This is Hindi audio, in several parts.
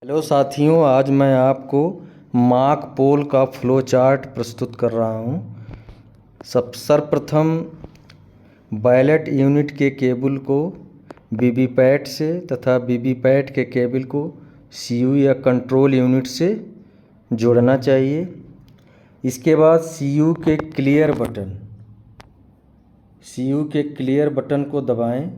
हेलो साथियों, आज मैं आपको मार्क पोल का फ्लो चार्ट प्रस्तुत कर रहा हूँ। सर्वप्रथम बैलेट यूनिट के केबल को वीवीपैट से तथा वीवीपैट के केबल को सीयू या कंट्रोल यूनिट से जोड़ना चाहिए। इसके बाद सीयू के क्लियर बटन को दबाएं।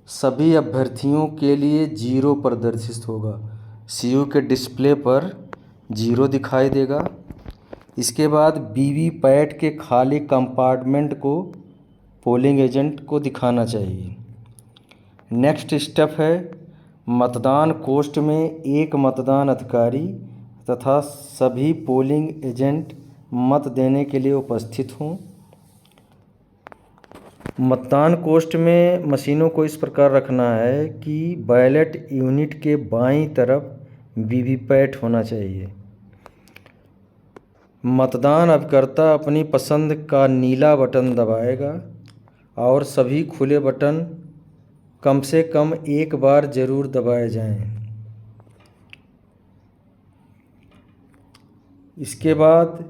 सभी अभ्यर्थियों के लिए 0 प्रदर्शित होगा। सीयू के डिस्प्ले पर 0 दिखाई देगा। इसके बाद वीवीपैट के खाली कंपार्टमेंट को पोलिंग एजेंट को दिखाना चाहिए। नेक्स्ट स्टेप है मतदान कोष्ठ में एक मतदान अधिकारी तथा सभी पोलिंग एजेंट मत देने के लिए उपस्थित हों। मतदान कोष्ठ में मशीनों को इस प्रकार रखना है कि बैलेट यूनिट के बाईं तरफ वीवीपैट होना चाहिए। मतदान अभिकर्ता अपनी पसंद का नीला बटन दबाएगा और सभी खुले बटन कम से कम एक बार जरूर दबाए जाएं। इसके बाद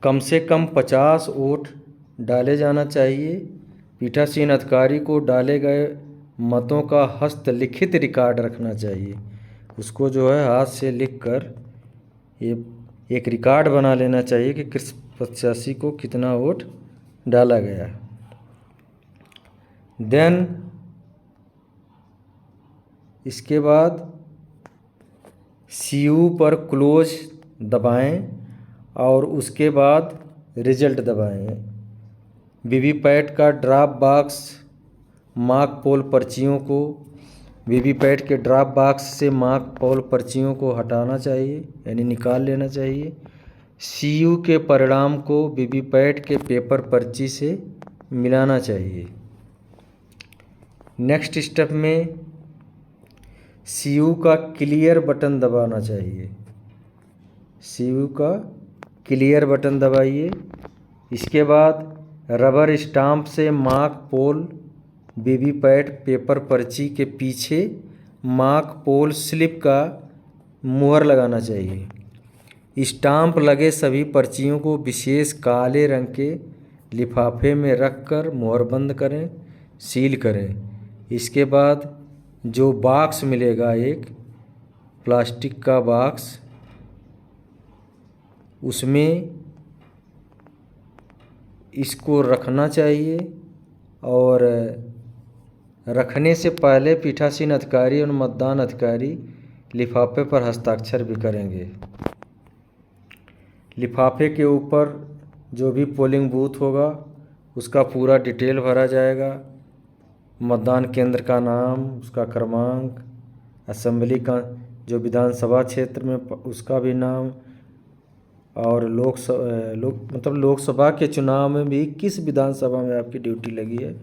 कम से कम 50 वोट डाले जाना चाहिए। पीठासीन अधिकारी को डाले गए मतों का हस्तलिखित रिकॉर्ड रखना चाहिए। उसको जो है हाथ से लिखकर ये एक रिकॉर्ड बना लेना चाहिए कि किस प्रत्याशी को कितना वोट डाला गया। देन इसके बाद सीयू पर क्लोज दबाएं और उसके बाद रिजल्ट दबाएं। वीवीपैट का ड्रॉप बॉक्स मार्क पोल पर्चियों को वीवीपैट के ड्रॉप बॉक्स से मार्क पोल पर्चियों को हटाना चाहिए, यानी निकाल लेना चाहिए। सीयू के परिणाम को वीवीपैट के पेपर पर्ची से मिलाना चाहिए। नेक्स्ट स्टेप में सीयू का क्लियर बटन दबाना चाहिए। सीयू का क्लियर बटन दबाइए। इसके बाद रबर स्टाम्प से मार्क पोल वीवीपैट पेपर पर्ची के पीछे मार्क पोल स्लिप का मुहर लगाना चाहिए। स्टाम्प लगे सभी पर्चियों को विशेष काले रंग के लिफाफे में रखकर मुहरबंद करें, सील करें। इसके बाद जो बॉक्स मिलेगा, एक प्लास्टिक का बॉक्स, उसमें इसको रखना चाहिए और रखने से पहले पीठासीन अधिकारी और मतदान अधिकारी लिफाफे पर हस्ताक्षर भी करेंगे। लिफाफे के ऊपर जो भी पोलिंग बूथ होगा उसका पूरा डिटेल भरा जाएगा। मतदान केंद्र का नाम, उसका क्रमांक, असेंबली का जो विधानसभा क्षेत्र में उसका भी नाम, और लोकसभा के चुनाव में भी किस विधानसभा में आपकी ड्यूटी लगी है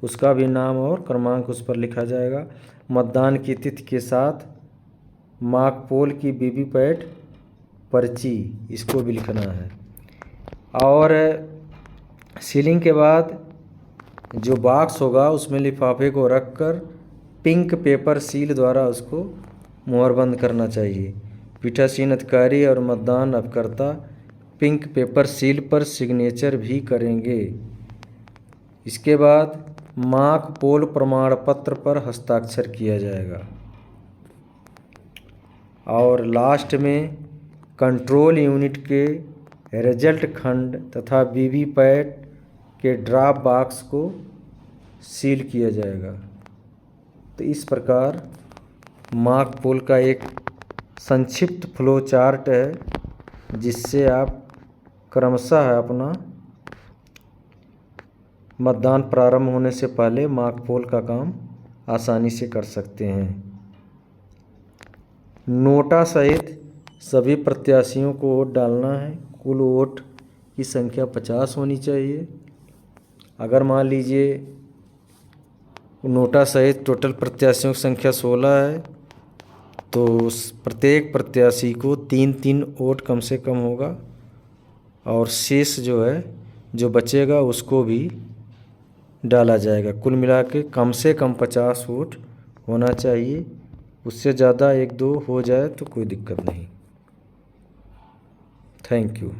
उसका भी नाम और क्रमांक उस पर लिखा जाएगा। मतदान की तिथि के साथ मार्क पोल की वीवीपैट पर्ची, इसको भी लिखना है। और सीलिंग के बाद जो बॉक्स होगा उसमें लिफाफे को रखकर पिंक पेपर सील द्वारा उसको मुहरबंद करना चाहिए। पीठासीन अधिकारी और मतदान अभिकर्ता पिंक पेपर सील पर सिग्नेचर भी करेंगे। इसके बाद मार्क पोल प्रमाण पत्र पर हस्ताक्षर किया जाएगा। और लास्ट में कंट्रोल यूनिट के रिजल्ट खंड तथा वीवीपैट के ड्रॉप बॉक्स को सील किया जाएगा। तो इस प्रकार मार्क पोल का एक संक्षिप्त फ्लो चार्ट है जिससे आप क्रमशः अपना मतदान प्रारंभ होने से पहले मार्क पोल का काम आसानी से कर सकते हैं। नोटा सहित सभी प्रत्याशियों को वोट डालना है। कुल वोट की संख्या 50 होनी चाहिए। अगर मान लीजिए नोटा सहित टोटल प्रत्याशियों की संख्या 16 है तो प्रत्येक प्रत्याशी को 3-3 वोट कम से कम होगा और शेष जो है जो बचेगा उसको भी डाला जाएगा। कुल मिला के कम से कम 50 वोट होना चाहिए। उससे ज़्यादा 1-2 हो जाए तो कोई दिक्कत नहीं। Thank you.